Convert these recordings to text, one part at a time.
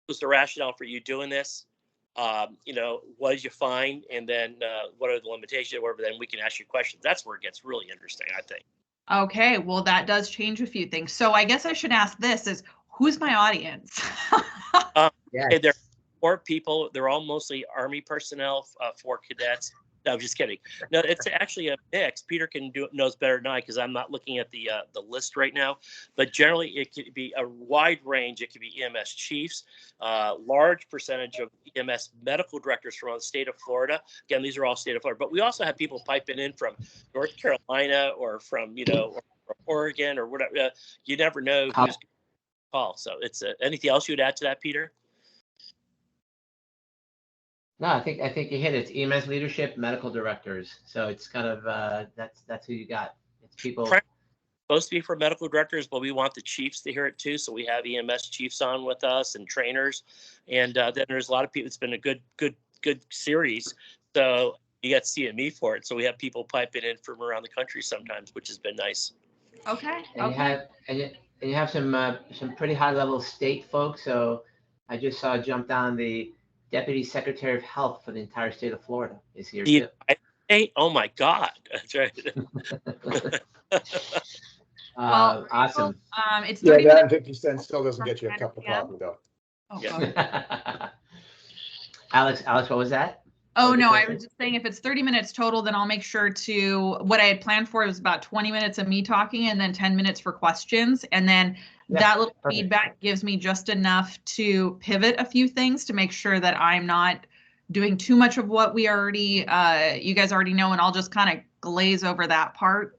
was the rationale for you doing this? What did you find? And then what are the limitations? Whatever, then we can ask you questions. That's where it gets really interesting, I think. Okay, well, that does change a few things. So I guess I should ask this is, who's my audience? Yes. There are 4 people. They're all mostly Army personnel, 4 cadets. No, I'm just kidding. No, it's actually a mix. Peter knows better than I because I'm not looking at the list right now. But generally, it could be a wide range. It could be EMS chiefs, large percentage of EMS medical directors from the state of Florida. Again, these are all state of Florida. But we also have people piping in from North Carolina or from or Oregon or whatever. You never know who's going to call. So it's anything else you'd add to that, Peter? No, I think you hit it. It's EMS leadership, medical directors. So it's kind of that's who you got. It's people supposed to be for medical directors, but we want the chiefs to hear it too. So we have EMS chiefs on with us and trainers, and then there's a lot of people. It's been a good series. So you got CME for it. So we have people piping in from around the country sometimes, which has been nice. Okay. And you have some pretty high level state folks. So I just saw jump down the Deputy Secretary of Health for the entire state of Florida is here too. Oh my God, that's right. Well, awesome. It's 30 that minutes. 50 cents still doesn't get you a cup of coffee though. Oh, yeah. Alex, what was that? Oh, no, I was just saying if it's 30 minutes total, then I'll make sure to, what I had planned for was about 20 minutes of me talking and then 10 minutes for questions. And then that little feedback gives me just enough to pivot a few things to make sure that I'm not doing too much of what we already, you guys already know, and I'll just kind of glaze over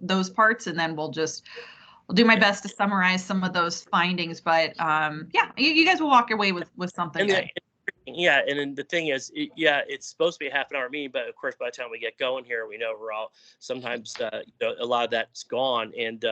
those parts, and then we'll do my best to summarize some of those findings. But yeah, you guys will walk away with something good. Yeah, and then the thing is, it's supposed to be a half an hour meeting, but of course, by the time we get going here, we know we're all sometimes a lot of that's gone, and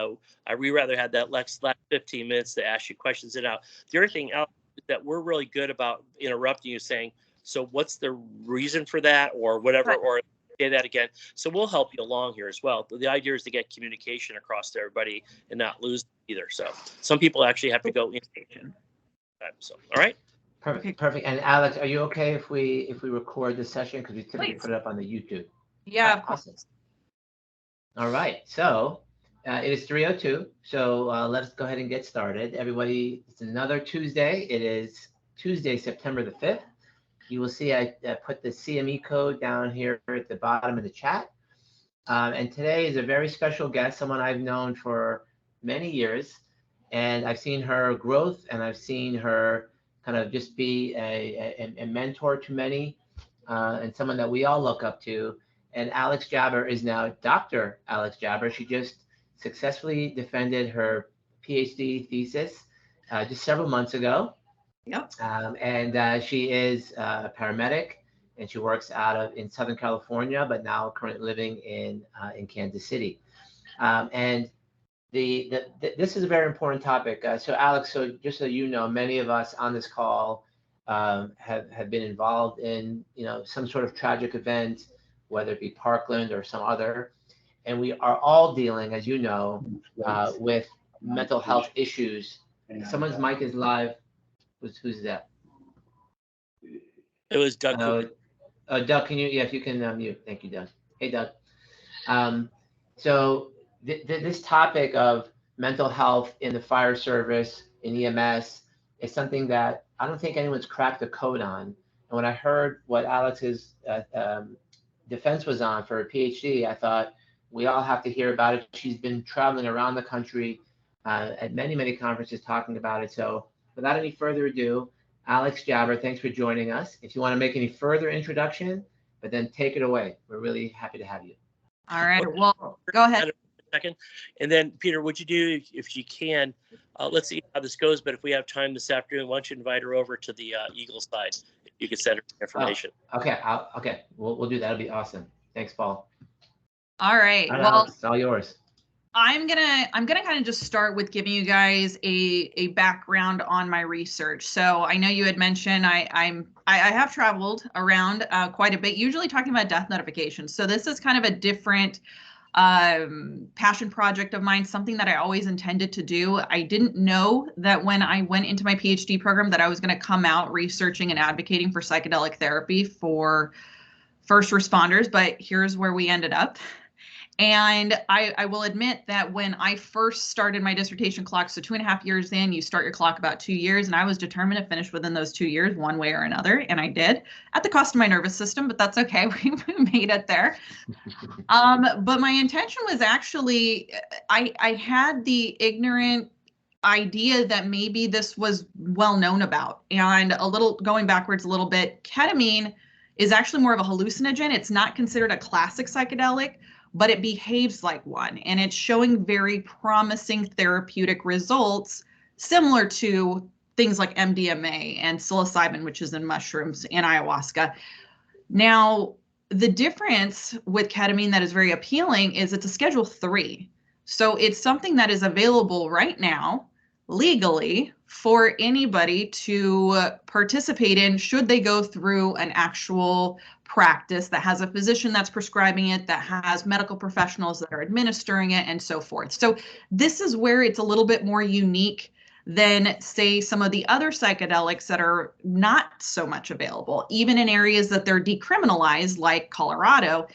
we rather had that last 15 minutes to ask you questions. And out the other thing out that we're really good about interrupting you, saying, "So what's the reason for that?" or whatever, right. Or say that again. So we'll help you along here as well. But the idea is to get communication across to everybody and not lose either. So some people actually have to go in. So all right. Perfect. And Alex, are you okay if we record this session, because we typically put it up on the YouTube? Yeah, of course. Awesome. All right. So it is 3:02. So let's go ahead and get started. Everybody, it's another Tuesday. It is Tuesday, September the 5th. You will see I put the CME code down here at the bottom of the chat. And today is a very special guest, someone I've known for many years, and I've seen her growth, and I've seen her kind of just be a mentor to many, and someone that we all look up to. And Alex Jabr is now Dr. Alex Jabr. She just successfully defended her Ph.D. thesis just several months ago. Yep. And she is a paramedic, and she works in Southern California, but now currently living in Kansas City. And this is a very important topic. So Alex, so just so you know, many of us on this call have been involved in some sort of tragic event, whether it be Parkland or some other, and we are all dealing, as you know, with mental health issues. Someone's mic is live. Who's that? It was Doug. Doug, can you? Yeah, if you can mute. Thank you, Doug. Hey, Doug. So this topic of mental health in the fire service, in EMS, is something that I don't think anyone's cracked the code on. And when I heard what Alex's defense was on for a PhD, I thought we all have to hear about it. She's been traveling around the country at many conferences talking about it. So without any further ado, Alex Jabr, thanks for joining us. If you want to make any further introduction, but then take it away. We're really happy to have you. All right. Well, go ahead. Second, and then Peter, would you do, if you can, let's see how this goes, but if we have time this afternoon, why don't you invite her over to the Eagle side? You can send her information. Okay. Okay. We'll do that. That'll be awesome. Thanks, Paul. All right. Well, it's all yours. I'm gonna kind of just start with giving you guys a background on my research. So I know you had mentioned I have traveled around quite a bit, usually talking about death notifications. So this is kind of a different passion project of mine, something that I always intended to do. I didn't know that when I went into my PhD program that I was going to come out researching and advocating for psychedelic therapy for first responders, but here's where we ended up. And I will admit that when I first started my dissertation clock, so 2.5 years in, you start your clock about 2 years, and I was determined to finish within those 2 years, one way or another, and I did, at the cost of my nervous system, but that's okay, we made it there. But my intention was actually, I had the ignorant idea that maybe this was well known about, and a little, going backwards a little bit, ketamine is actually more of a hallucinogen. It's not considered a classic psychedelic, but it behaves like one, and it's showing very promising therapeutic results similar to things like MDMA and psilocybin, which is in mushrooms, and ayahuasca. Now, the difference with ketamine that is very appealing is it's a Schedule 3. So it's something that is available right now legally for anybody to participate in should they go through an actual practice that has a physician that's prescribing it, that has medical professionals that are administering it, and so forth. So this is where it's a little bit more unique than, say, some of the other psychedelics that are not so much available. Even in areas that they're decriminalized, like Colorado,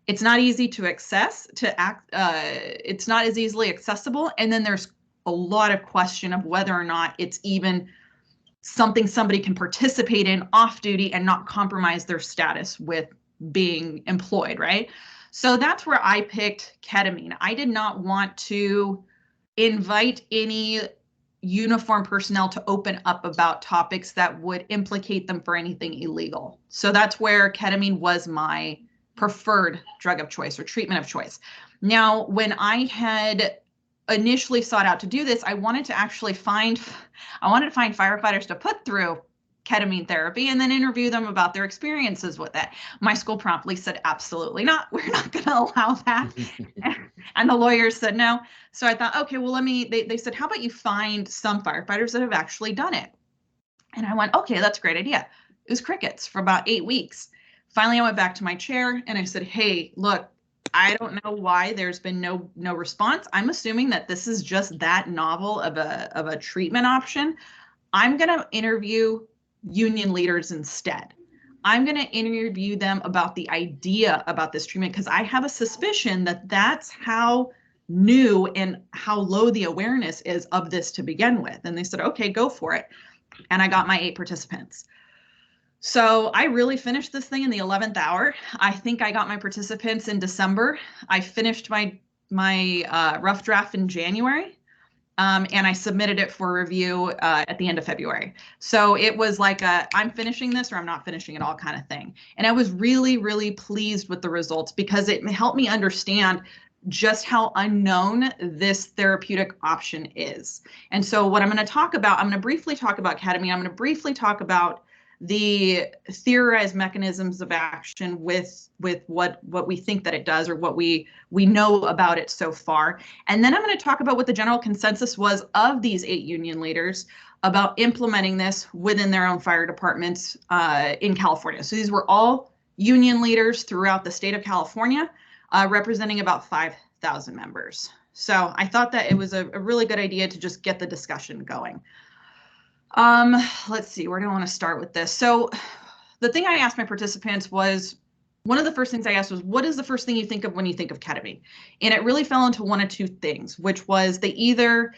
it's not easy to access, it's not as easily accessible. And then there's a lot of question of whether or not it's even something somebody can participate in off duty and not compromise their status with being employed, right? So that's where I picked ketamine. I did not want to invite any uniform personnel to open up about topics that would implicate them for anything illegal. So that's where ketamine was my preferred drug of choice or treatment of choice. Now, when I had initially sought out to do this, I wanted to find firefighters to put through ketamine therapy and then interview them about their experiences with it. My school promptly said, absolutely not. We're not going to allow that. And the lawyers said no. So I thought, okay, well, they said, how about you find some firefighters that have actually done it? And I went, okay, that's a great idea. It was crickets for about 8 weeks. Finally, I went back to my chair and I said, hey, look, I don't know why there's been no response. I'm assuming that this is just that novel of a treatment option. I'm going to interview union leaders instead. I'm going to interview them about the idea about this treatment, because I have a suspicion that that's how new and how low the awareness is of this to begin with. And they said, okay, go for it. And I got my 8 participants. So I really finished this thing in the 11th hour. I think I got my participants in December. I finished my rough draft in January, and I submitted it for review at the end of February. So it was like I'm finishing this or I'm not finishing it all kind of thing. And I was really, really pleased with the results because it helped me understand just how unknown this therapeutic option is. And so what I'm going to talk about, I'm going to briefly talk about ketamine. I'm going to briefly talk about the theorized mechanisms of action with what we think that it does, or what we know about it so far. And then I'm going to talk about what the general consensus was of these 8 union leaders about implementing this within their own fire departments in California. So these were all union leaders throughout the state of California, representing about 5,000 members. So I thought that it was a really good idea to just get the discussion going. Let's see, where do I want to start with this? So the thing I asked my participants was, one of the first things I asked was, what is the first thing you think of when you think of ketamine? And it really fell into one of 2 things, which was they either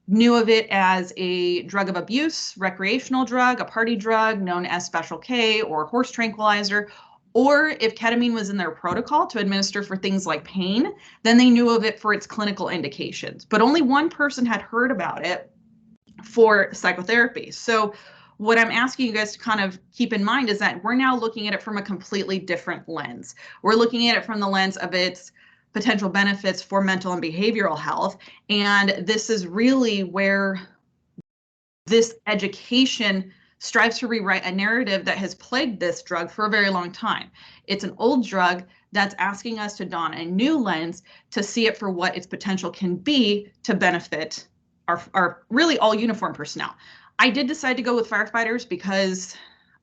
knew of it as a drug of abuse, recreational drug, a party drug known as Special K or horse tranquilizer, or if ketamine was in their protocol to administer for things like pain, then they knew of it for its clinical indications. But only one person had heard about it for psychotherapy. So what I'm asking you guys to kind of keep in mind is that we're now looking at it from a completely different lens. We're looking at it from the lens of its potential benefits for mental and behavioral health. And this is really where this education strives to rewrite a narrative that has plagued this drug for a very long time. It's an old drug that's asking us to don a new lens to see it for what its potential can be to benefit our really all uniform personnel. I did decide to go with firefighters because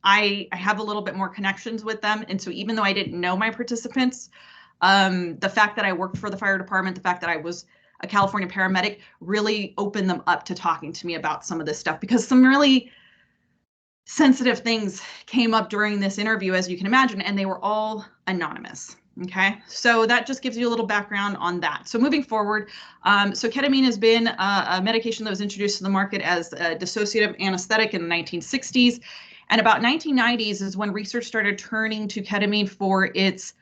I have a little bit more connections with them. And so even though I didn't know my participants, The fact that I worked for the fire department, the fact that I was a California paramedic really opened them up to talking to me about some of this stuff, because some really sensitive things came up during this interview, as you can imagine, and they were all anonymous. Okay, so that just gives you a little background on that. So moving forward, so ketamine has been a medication that was introduced to the market as a dissociative anesthetic in the 1960s. And about 1990s is when research started turning to ketamine for its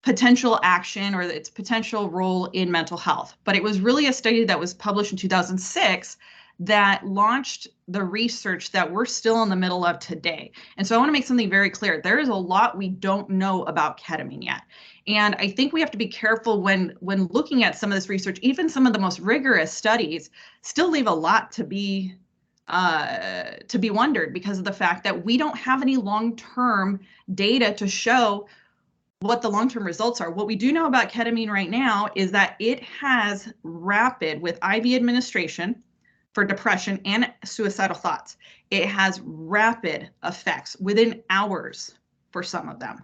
potential action or its potential role in mental health. But it was really a study that was published in 2006 that launched the research that we're still in the middle of today. And so I want to make something very clear. There is a lot we don't know about ketamine yet. And I think we have to be careful when looking at some of this research. Even some of the most rigorous studies still leave a lot to be wondered, because of the fact that we don't have any long-term data to show what the long-term results are. What we do know about ketamine right now is that it has rapid, with IV administration for depression and suicidal thoughts, it has rapid effects within hours for some of them.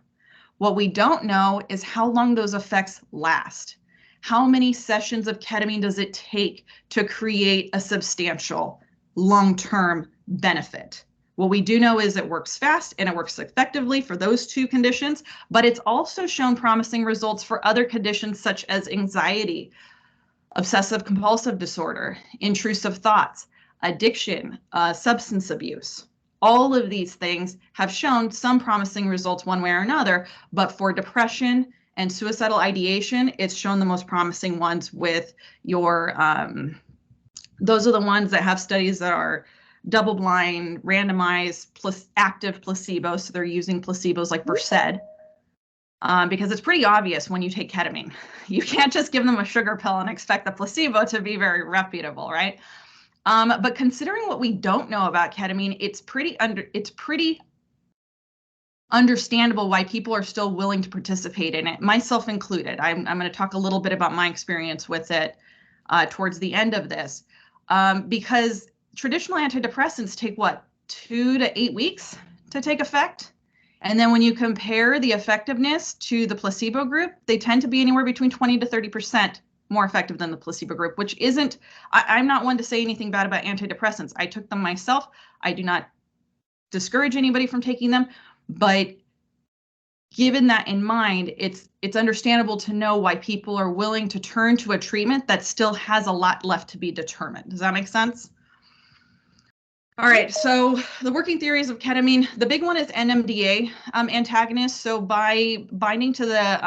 What we don't know is how long those effects last. How many sessions of ketamine does it take to create a substantial long-term benefit? What we do know is it works fast and it works effectively for those two conditions, but it's also shown promising results for other conditions such as anxiety, obsessive compulsive disorder, intrusive thoughts, addiction, substance abuse. All of these things have shown some promising results one way or another, but for depression and suicidal ideation, it's shown the most promising ones with your, those are the ones that have studies that are double-blind, randomized, plus active placebo. So they're using placebos like Versed, because it's pretty obvious when you take ketamine. You can't just give them a sugar pill and expect the placebo to be very reputable, right? But considering what we don't know about ketamine, it's pretty understandable why people are still willing to participate in it, myself included. I'm going to talk a little bit about my experience with it towards the end of this, because traditional antidepressants take, what, 2 to 8 weeks to take effect? And then when you compare the effectiveness to the placebo group, they tend to be anywhere between 20 to 30% more effective than the placebo group, which isn't, I'm not one to say anything bad about antidepressants. I took them myself. I do not discourage anybody from taking them, but given that in mind, it's understandable to know why people are willing to turn to a treatment that still has a lot left to be determined. Does that make sense? All right, so the working theories of ketamine, the big one is NMDA antagonist. So by binding to the,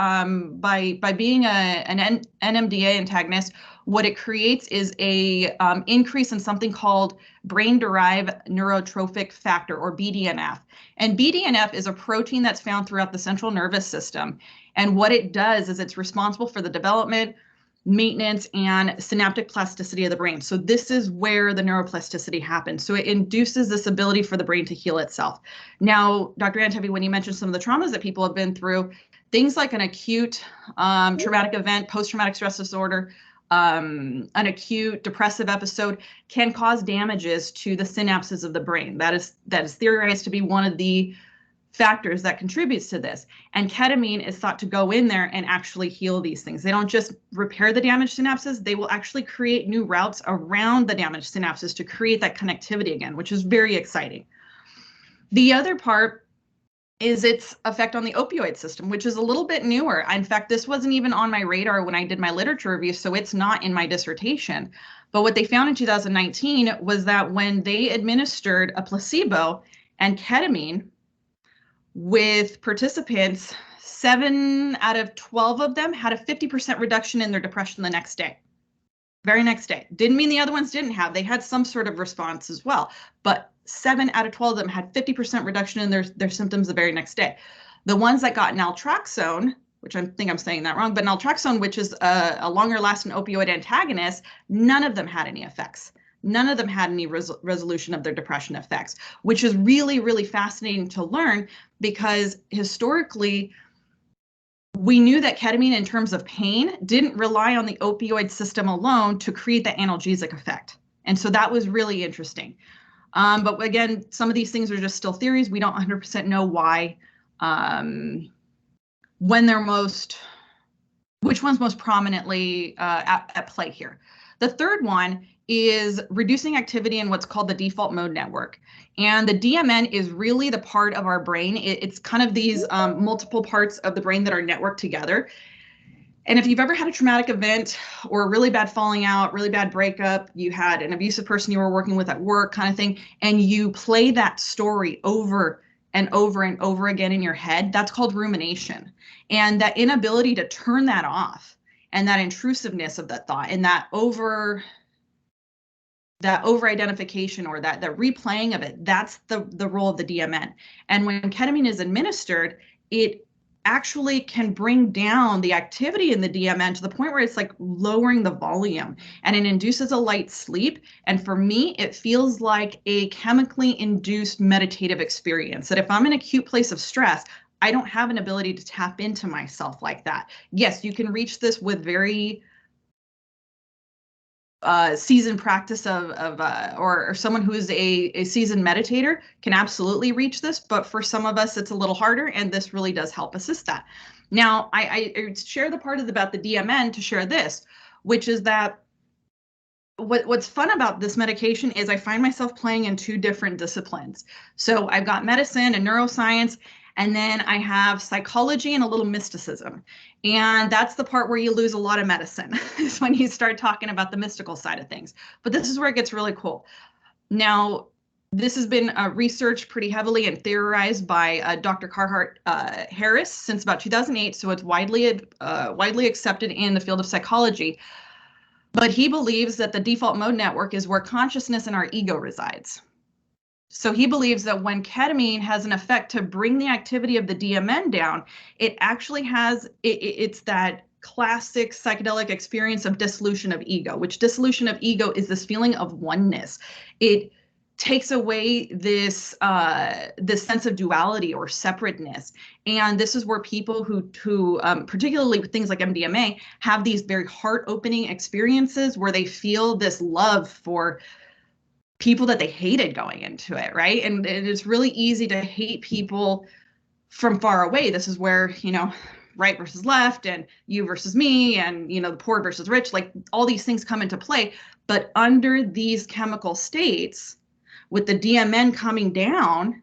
by being an NMDA antagonist, what it creates is a increase in something called brain-derived neurotrophic factor, or BDNF. And BDNF is a protein that's found throughout the central nervous system. And what it does is it's responsible for the development, maintenance, and synaptic plasticity of the brain. So this is where the neuroplasticity happens. So it induces this ability for the brain to heal itself. Now, Dr. Antevi, when you mentioned some of the traumas that people have been through, things like an acute traumatic event, post-traumatic stress disorder, an acute depressive episode can cause damages to the synapses of the brain. That is theorized to be one of the factors that contributes to this. And ketamine is thought to go in there and actually heal these things. They don't just repair the damaged synapses, they will actually create new routes around the damaged synapses to create that connectivity again, which is very exciting. The other part is its effect on the opioid system, which is a little bit newer. In fact, this wasn't even on my radar when I did my literature review, so it's not in my dissertation. But what they found in 2019 was that when they administered a placebo and ketamine with participants, 7 out of 12 of them had a 50% reduction in their depression the next day. Very next day. Didn't mean the other ones didn't have. They had some sort of response as well. But 7 out of 12 of them had 50% reduction in their symptoms the very next day. The ones that got naltrexone, which I think I'm saying that wrong, but naltrexone, which is a longer lasting opioid antagonist, none of them had any effects. None of them had any resolution of their depression effects, which is really, really fascinating to learn, because historically, we knew that ketamine in terms of pain didn't rely on the opioid system alone to create the analgesic effect. And so that was really interesting. But again, some of these things are just still theories. We don't 100% know why, when they're most which one's most prominently at play here. The third one is reducing activity in what's called the default mode network. And the DMN is really the part of our brain. It's kind of these multiple parts of the brain that are networked together. And if you've ever had a traumatic event or a really bad falling out, really bad breakup, you had an abusive person you were working with at work kind of thing, and you play that story over and over and over again in your head, that's called rumination. And that inability to turn that off and that intrusiveness of that thought and that over identification or that replaying of it, that's the role of the DMN. And when ketamine is administered, it actually can bring down the activity in the DMN to the point where it's like lowering the volume, and it induces a light sleep. And for me, it feels like a chemically induced meditative experience, that if I'm in an acute place of stress, I don't have an ability to tap into myself like that. Yes, you can reach this with very seasoned practice or someone who is a seasoned meditator can absolutely reach this, but for some of us it's a little harder, and this really does help assist that. Now, I share the part about the DMN to share this, which is that what's fun about this medication is I find myself playing in two different disciplines. So I've got medicine and neuroscience, and then I have psychology and a little mysticism. And that's the part where you lose a lot of medicine, is when you start talking about the mystical side of things. But this is where it gets really cool. Now, this has been researched pretty heavily and theorized by Dr. Carhart Harris since about 2008. So it's widely accepted in the field of psychology. But he believes that the default mode network is where consciousness and our ego resides. So he believes that when ketamine has an effect to bring the activity of the DMN down, it actually has, it's that classic psychedelic experience of dissolution of ego, which dissolution of ego is this feeling of oneness. It takes away this sense of duality or separateness. And this is where people who particularly with things like MDMA, have these very heart-opening experiences where they feel this love for people that they hated going into it, right? And it's really easy to hate people from far away. This is where, right versus left and you versus me and, the poor versus rich, like all these things come into play. But under these chemical states, with the DMN coming down,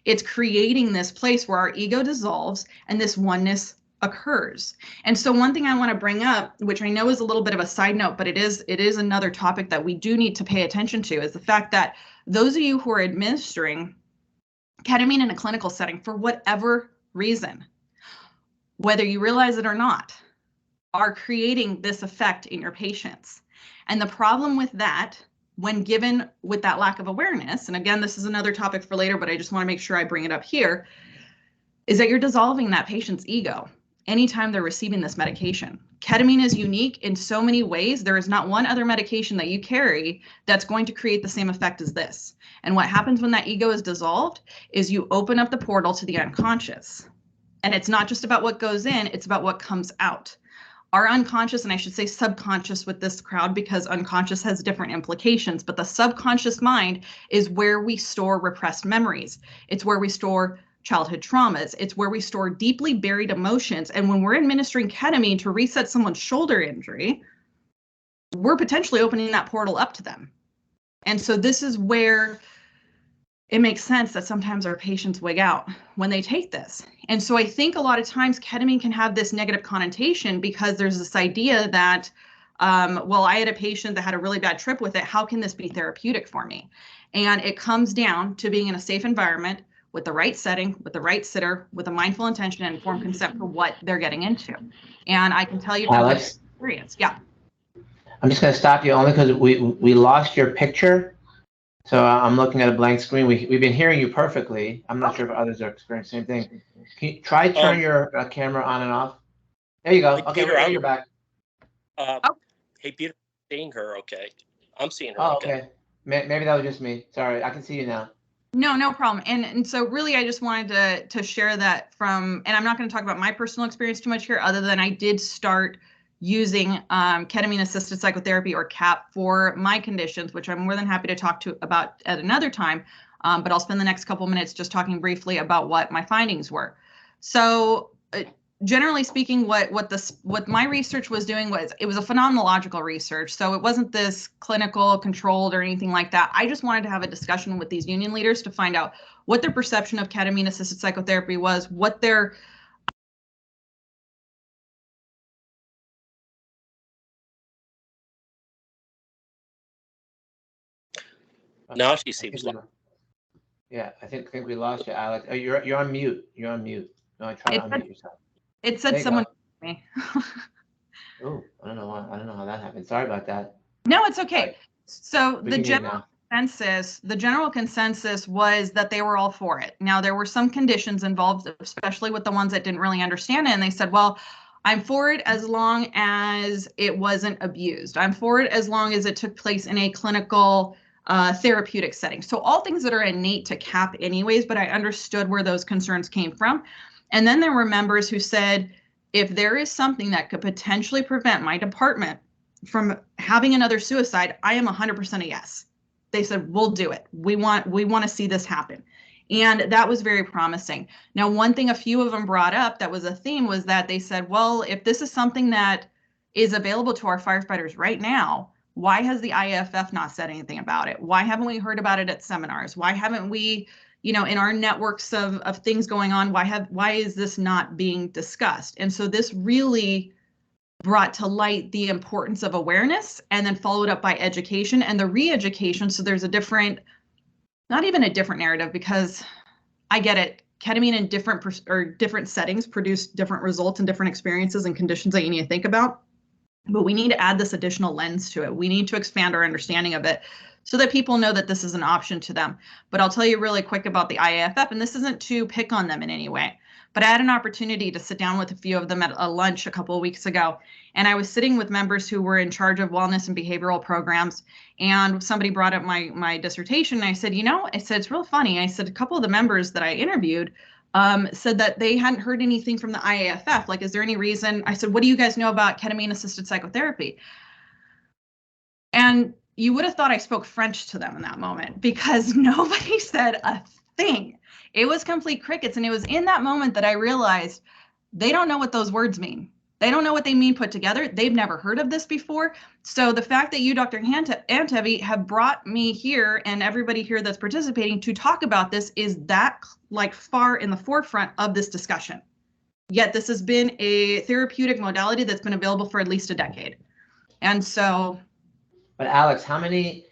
it's creating this place where our ego dissolves and this oneness occurs. And so one thing I want to bring up, which I know is a little bit of a side note, but it is another topic that we do need to pay attention to, is the fact that those of you who are administering ketamine in a clinical setting for whatever reason, whether you realize it or not, are creating this effect in your patients. And the problem with that, when given with that lack of awareness, and again, this is another topic for later, but I just want to make sure I bring it up here, is that you're dissolving that patient's ego anytime they're receiving this medication. Ketamine is unique in so many ways. There is not one other medication that you carry that's going to create the same effect as this. And what happens when that ego is dissolved is you open up the portal to the unconscious. And it's not just about what goes in, it's about what comes out. Our unconscious, and I should say subconscious with this crowd because unconscious has different implications, but the subconscious mind is where we store repressed memories. It's where we store childhood traumas. It's where we store deeply buried emotions. And when we're administering ketamine to reset someone's shoulder injury, we're potentially opening that portal up to them. And so this is where it makes sense that sometimes our patients wig out when they take this. And so I think a lot of times ketamine can have this negative connotation because there's this idea that, well, I had a patient that had a really bad trip with it. How can this be therapeutic for me? And it comes down to being in a safe environment with the right setting, with the right sitter, with a mindful intention and informed consent for what they're getting into. And I can tell you from experience. Yeah. I'm just going to stop you only because we lost your picture. So I'm looking at a blank screen. We've been hearing you perfectly. I'm not sure if others are experiencing the same thing. Can you try turn your camera on and off? There you go. Hey, okay, Peter, you're back. Hey, Peter, seeing her okay? I'm seeing her okay. Maybe that was just me. Sorry, I can see you now. No problem. And so really, I just wanted to share that from, and I'm not going to talk about my personal experience too much here, other than I did start using ketamine-assisted psychotherapy or KAP for my conditions, which I'm more than happy to talk about at another time. But I'll spend the next couple minutes just talking briefly about what my findings were. So generally speaking, what my research was doing was, it was a phenomenological research. So it wasn't this clinical controlled or anything like that. I just wanted to have a discussion with these union leaders to find out what their perception of ketamine assisted psychotherapy was, what their Now she seems like. Yeah, I think we lost you, Alex. Oh, you're on mute. You're on mute. No, try to unmute yourself. It said someone me. Oh, I don't know how that happened. Sorry about that. No, it's okay. So the general consensus was that they were all for it. Now, there were some conditions involved, especially with the ones that didn't really understand it. And they said, well, I'm for it as long as it wasn't abused. I'm for it as long as it took place in a clinical therapeutic setting. So all things that are innate to CAP anyways, but I understood where those concerns came from. And then there were members who said, if there is something that could potentially prevent my department from having another suicide, I am 100% a yes. They said, we'll do it. We want to see this happen. And that was very promising. Now, one thing a few of them brought up that was a theme was that they said, well, if this is something that is available to our firefighters right now, why has the IAFF not said anything about it? Why haven't we heard about it at seminars? Why haven't we, in our networks of things going on, why is this not being discussed? And so this really brought to light the importance of awareness, and then followed up by education and the re-education. So there's a different, not even a different narrative, because I get it. Ketamine in different settings produce different results and different experiences and conditions that you need to think about. But we need to add this additional lens to it. We need to expand our understanding of it so that people know that this is an option to them. But I'll tell you really quick about the IAFF, and this isn't to pick on them in any way, but I had an opportunity to sit down with a few of them at a lunch a couple of weeks ago. And I was sitting with members who were in charge of wellness and behavioral programs. And somebody brought up my dissertation. And I said, it's real funny. I said, a couple of the members that I interviewed said that they hadn't heard anything from the IAFF. Like, is there any reason? I said, what do you guys know about ketamine-assisted psychotherapy? And you would have thought I spoke French to them in that moment, because nobody said a thing. It was complete crickets. And it was in that moment that I realized they don't know what those words mean. They don't know what they mean put together. They've never heard of this before. So the fact that you, Dr. Antebi, have brought me here and everybody here that's participating to talk about this is that far in the forefront of this discussion. Yet this has been a therapeutic modality that's been available for at least a decade. And so. But Alex, how many,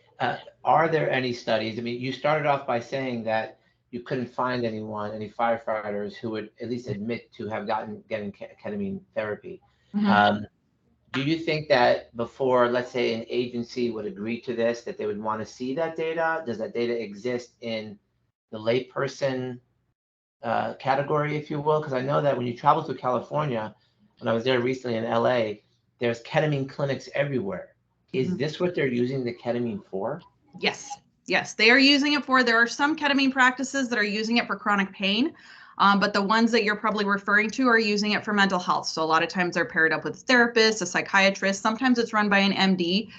are there any studies? I mean, you started off by saying that you couldn't find any firefighters who would at least admit to have getting ketamine therapy. Mm-hmm. Do you think that before, let's say, an agency would agree to this, that they would want to see that data? Does that data exist in the layperson category, if you will? Because I know that when you travel to California, when I was there recently in LA, there's ketamine clinics everywhere. Is this what they're using the ketamine for? Yes, they are using it for, there are some ketamine practices that are using it for chronic pain, but the ones that you're probably referring to are using it for mental health. So a lot of times they're paired up with a therapist, a psychiatrist, sometimes it's run by an MD.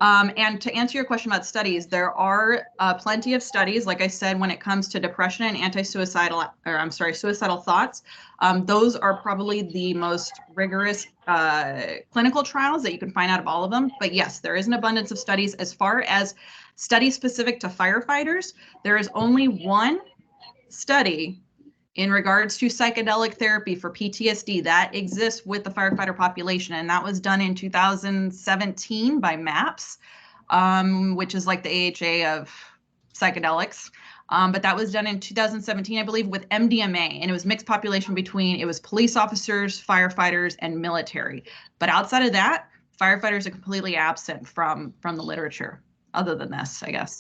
And to answer your question about studies, there are plenty of studies, like I said, when it comes to depression and suicidal thoughts. Those are probably the most rigorous clinical trials that you can find out of all of them. But yes, there is an abundance of studies. As far as studies specific to firefighters, there is only one study in regards to psychedelic therapy for PTSD that exists with the firefighter population. And that was done in 2017 by MAPS, which is like the AHA of psychedelics. But that was done in 2017, I believe, with MDMA. And it was mixed population between, it was police officers, firefighters, and military. But outside of that, firefighters are completely absent from the literature, other than this, I guess.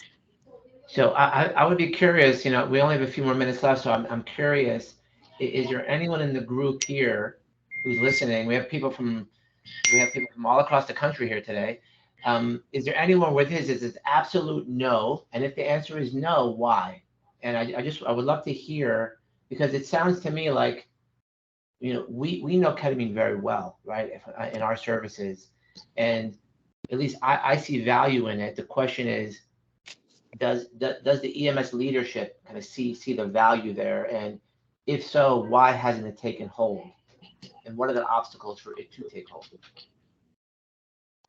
So I would be curious, we only have a few more minutes left, so I'm curious, is there anyone in the group here who's listening? We have people from all across the country here today. Is there anyone where this is an absolute no? And if the answer is no, why? And I would love to hear, because it sounds to me like, we know ketamine very well, right? In our services, and at least I see value in it. The question is, does the EMS leadership kind of see the value there? And if so, why hasn't it taken hold? and what are the obstacles for it to take hold?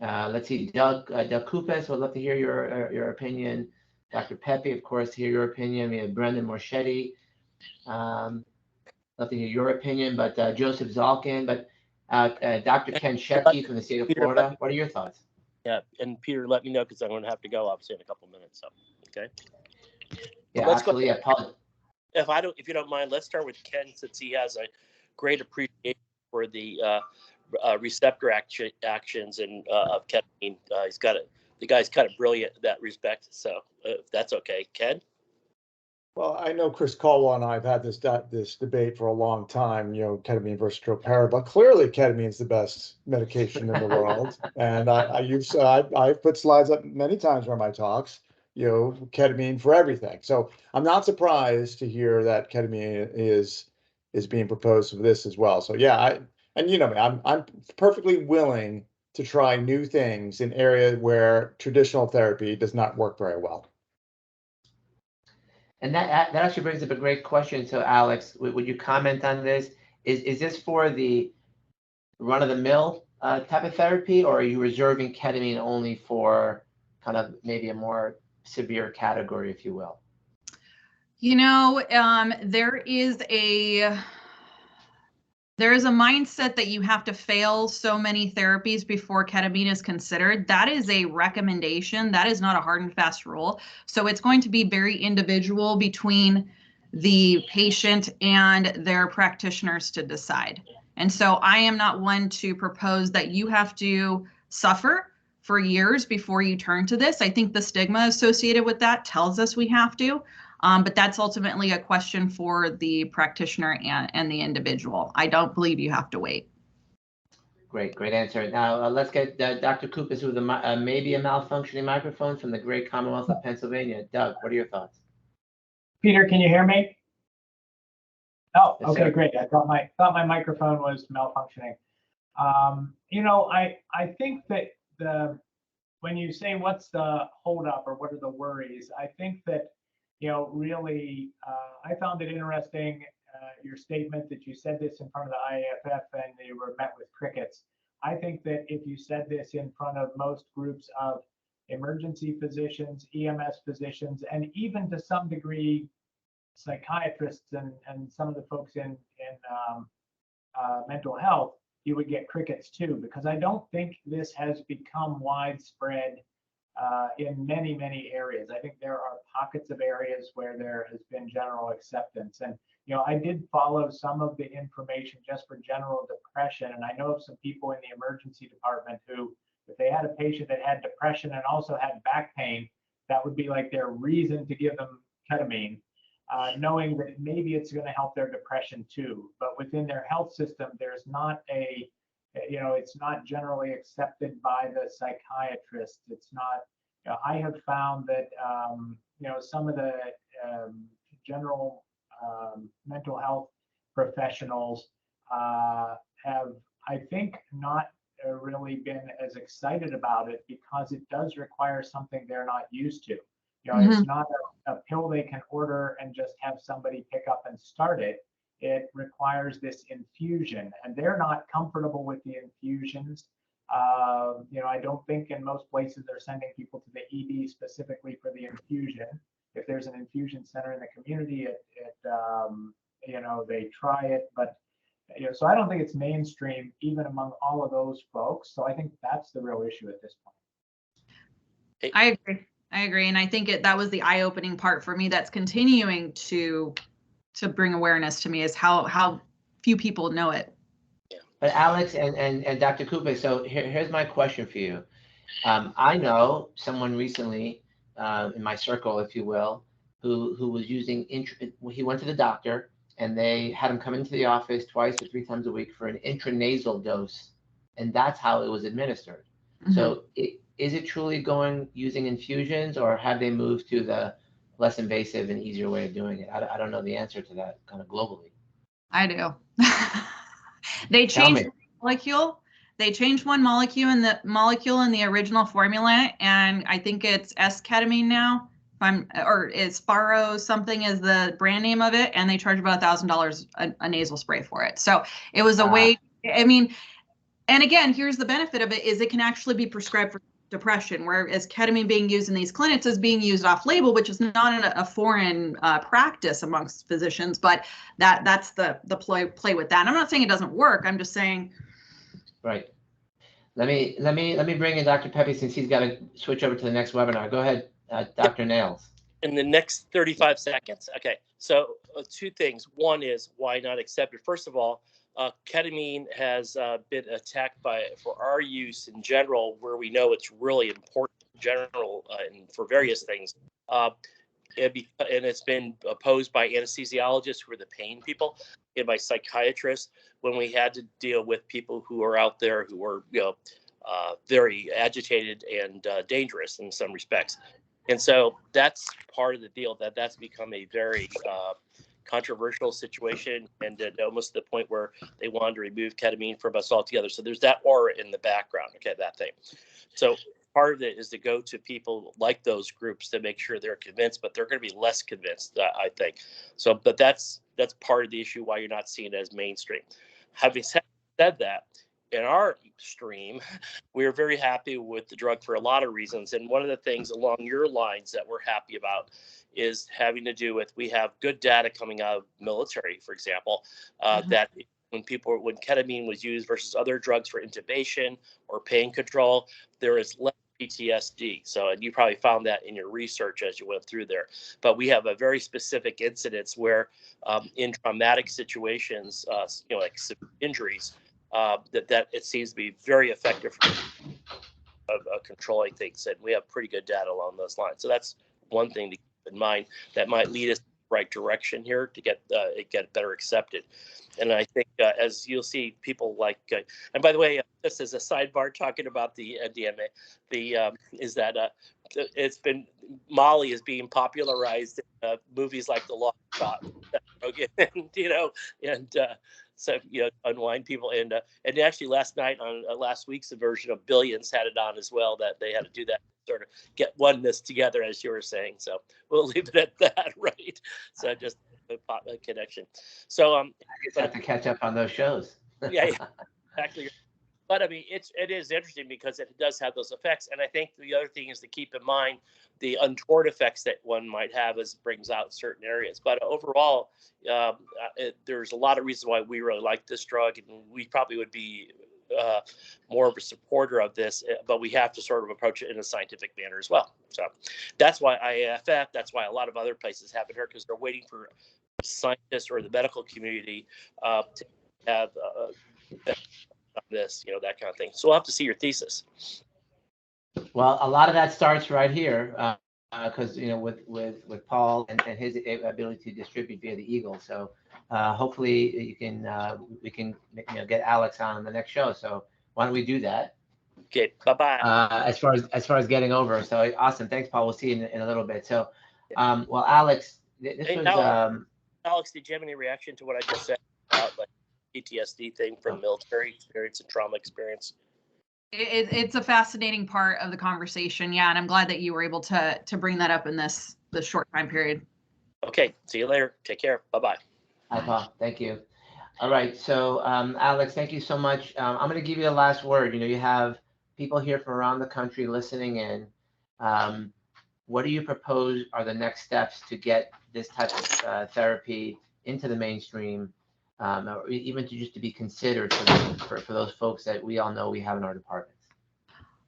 Let's see, Doug Kupas, would love to hear your opinion. Dr. Pepe, of course, hear your opinion. We have Brendan Morchetti. Love to hear your opinion, but Joseph Zalkin, but Dr. Ken Shecky from the state of Florida. What are your thoughts? Yeah, and Peter, let me know because I'm going to have to go obviously in a couple minutes. So, okay. Yeah, let's absolutely. Go. If you don't mind, let's start with Ken since he has a great appreciation for the receptor actions and of ketamine. The guy's kind of brilliant in that respect. So if that's okay, Ken. Well, I know Chris Caldwell and I have had this debate for a long time, ketamine versus Stropara, but clearly ketamine is the best medication in the world. And I've put slides up many times on my talks, ketamine for everything. So I'm not surprised to hear that ketamine is being proposed for this as well. So yeah, I'm perfectly willing to try new things in areas where traditional therapy does not work very well. And that actually brings up a great question. So Alex, would you comment on this? Is this for the run-of-the-mill type of therapy, or are you reserving ketamine only for kind of maybe a more severe category, if you will? There is a mindset that you have to fail so many therapies before ketamine is considered. That is a recommendation. That is not a hard and fast rule. So it's going to be very individual between the patient and their practitioners to decide. And so I am not one to propose that you have to suffer for years before you turn to this. I think the stigma associated with that tells us we have to. But that's ultimately a question for the practitioner and the individual. I don't believe you have to wait. Great answer. Now let's get Dr. Kupas with maybe a malfunctioning microphone from the great Commonwealth of Pennsylvania. Doug, what are your thoughts? Peter, can you hear me? Oh, yes, okay, sir. Great. I thought my microphone was malfunctioning. I think that when you say what's the holdup or what are the worries, I think that really, I found it interesting, your statement that you said this in front of the IAFF and they were met with crickets. I think that if you said this in front of most groups of emergency physicians, EMS physicians, and even to some degree, psychiatrists and some of the folks in mental health, you would get crickets too, because I don't think this has become widespread in many areas. I think there are pockets of areas where there has been general acceptance. And, I did follow some of the information just for general depression. And I know of some people in the emergency department who, if they had a patient that had depression and also had back pain, that would be like their reason to give them ketamine, knowing that maybe it's going to help their depression too. But within their health system, there's not it's not generally accepted by the psychiatrist. It's not, I have found that, some of the general mental health professionals have, I think, not really been as excited about it because it does require something they're not used to. It's not a pill they can order and just have somebody pick up and start it. It requires this infusion, and they're not comfortable with the infusions. I don't think in most places they're sending people to the ED specifically for the infusion. If there's an infusion center in the community, they try it, but so I don't think it's mainstream even among all of those folks. So I think that's the real issue at this point. I agree, and I think that was the eye-opening part for me. That's continuing to bring awareness to me is how few people know it. But Alex and Dr. Kupe, so here's my question for you. I know someone recently in my circle, if you will, who was using, he went to the doctor and they had him come into the office 2 or 3 times a week for an intranasal dose. And that's how it was administered. Mm-hmm. So is it truly using infusions, or have they moved to the less invasive and easier way of doing it? I don't know the answer to that kind of globally. I do. They changed the molecule. They changed one molecule in the original formula, and I think it's S-ketamine now. or is Sparrow something is the brand name of it, and they charge about $1,000 a nasal spray for it. So it was a way. I mean, and again, here's the benefit of it is it can actually be prescribed for depression, whereas ketamine being used in these clinics is being used off label, which is not a foreign practice amongst physicians, but that's the play with that. And I'm not saying it doesn't work. I'm just saying. Right. Let me bring in Dr. Pepe since he's got to switch over to the next webinar. Go ahead, Dr. Nails. In the next 35 seconds. Okay. So two things. One is why not accept it? First of all, ketamine has been attacked for our use in general, where we know it's really important in general and for various things. And it's been opposed by anesthesiologists, who are the pain people, and by psychiatrists when we had to deal with people who are out there who were, very agitated and dangerous in some respects. And so that's part of the deal, that's become a very controversial situation, and almost to the point where they wanted to remove ketamine from us altogether. So there's that aura in the background, okay, that thing. So part of it is to go to people like those groups to make sure they're convinced, but they're going to be less convinced, I think. So, but that's part of the issue why you're not seeing it as mainstream. Having said that, in our stream, we're very happy with the drug for a lot of reasons. And one of the things along your lines that we're happy about is having to do with, we have good data coming out of military, for example, that when ketamine was used versus other drugs for intubation or pain control, there is less PTSD. So, and you probably found that in your research as you went through there. But we have a very specific incidence where in traumatic situations, like severe injuries, that it seems to be very effective of controlling things. And we have pretty good data along those lines. So that's one thing to keep in mind that might lead us in the right direction here to get it better accepted. And I think as you'll see, people like, and by the way, just as a sidebar, talking about the DMA, is that it's been, Molly is being popularized in movies like The Lost Shot, and so unwind people, and actually last night on last week's version of Billions had it on as well, that they had to do that, sort of get oneness together, as you were saying. So we'll leave it at that, right? So just a connection. So I just have to catch up on those shows. yeah, exactly. But I mean, it is interesting because it does have those effects, and I think the other thing is to keep in mind the untoward effects that one might have as it brings out certain areas. But overall, there's a lot of reasons why we really like this drug, and we probably would be more of a supporter of this, but we have to sort of approach it in a scientific manner as well. So that's why IAFF, that's why a lot of other places have it here, because they're waiting for scientists or the medical community to have this, that kind of thing. So we'll have to see your thesis. Well, a lot of that starts right here, because with Paul and his ability to distribute via the Eagle. So hopefully we can get Alex on the next show. So why don't we do that? Okay, bye-bye. As far as getting over. So awesome. Thanks, Paul. We'll see you in a little bit. So well, Alex, Alex, did you have any reaction to what I just said about like PTSD thing from military experience and trauma experience? It's a fascinating part of the conversation, yeah, and I'm glad that you were able to bring that up in this short time period. Okay, see you later. Take care. Bye-bye. Hi, Paul. Thank you. All right, so Alex, thank you so much. I'm going to give you the last word. You have people here from around the country listening in. What do you propose are the next steps to get this type of therapy into the mainstream, or even to be considered for those folks that we all know we have in our departments?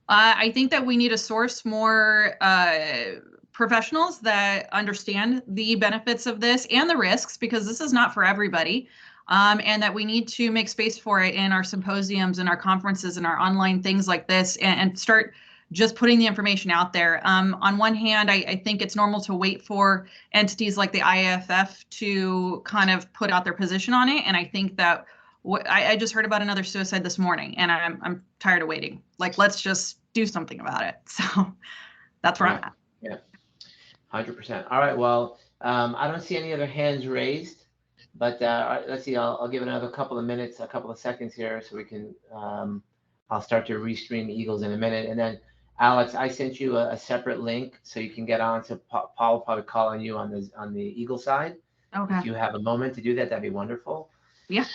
I think that we need to source more professionals that understand the benefits of this and the risks, because this is not for everybody. And that we need to make space for it in our symposiums and our conferences and our online things like this, and start just putting the information out there. On one hand, I think it's normal to wait for entities like the IAFF to kind of put out their position on it. And I think that I just heard about another suicide this morning, and I'm tired of waiting. Like, let's just do something about it. So that's where I'm at. Yeah, 100%. All right. Well, I don't see any other hands raised, but let's see. I'll give it another couple of minutes, a couple of seconds here, so we can. I'll start to restream the Eagles in a minute, and then Alex, I sent you a separate link so you can get on to Paul will probably call on you on the Eagle side. Okay. If you have a moment to do that, that'd be wonderful. Yeah.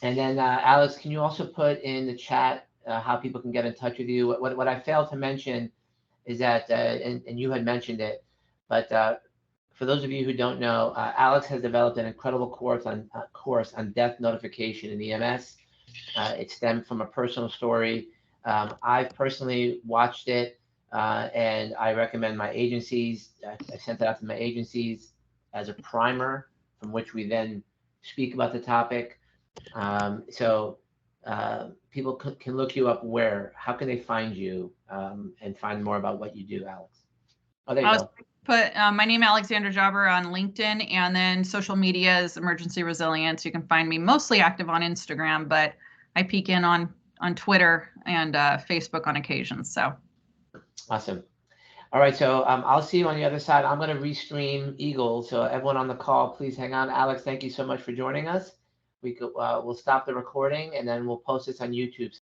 And then Alex, can you also put in the chat how people can get in touch with you? What I failed to mention is that, and you had mentioned it, but for those of you who don't know, Alex has developed an incredible course on death notification in EMS. It stemmed from a personal story. I've personally watched it, and I recommend my agencies. I sent it out to my agencies as a primer from which we then speak about the topic. So people can look you up where? How can they find you and find more about what you do, Alex? Oh, there you go. Put my name, Alexandra Jabr, on LinkedIn, and then social media is Emergency Resilience. You can find me mostly active on Instagram, but I peek in on Twitter and Facebook on occasion. So awesome. All right, so I'll see you on the other side. I'm going to restream Eagle, so everyone on the call, please hang on. Alex, thank you so much for joining us. We'll stop the recording and then we'll post this on YouTube.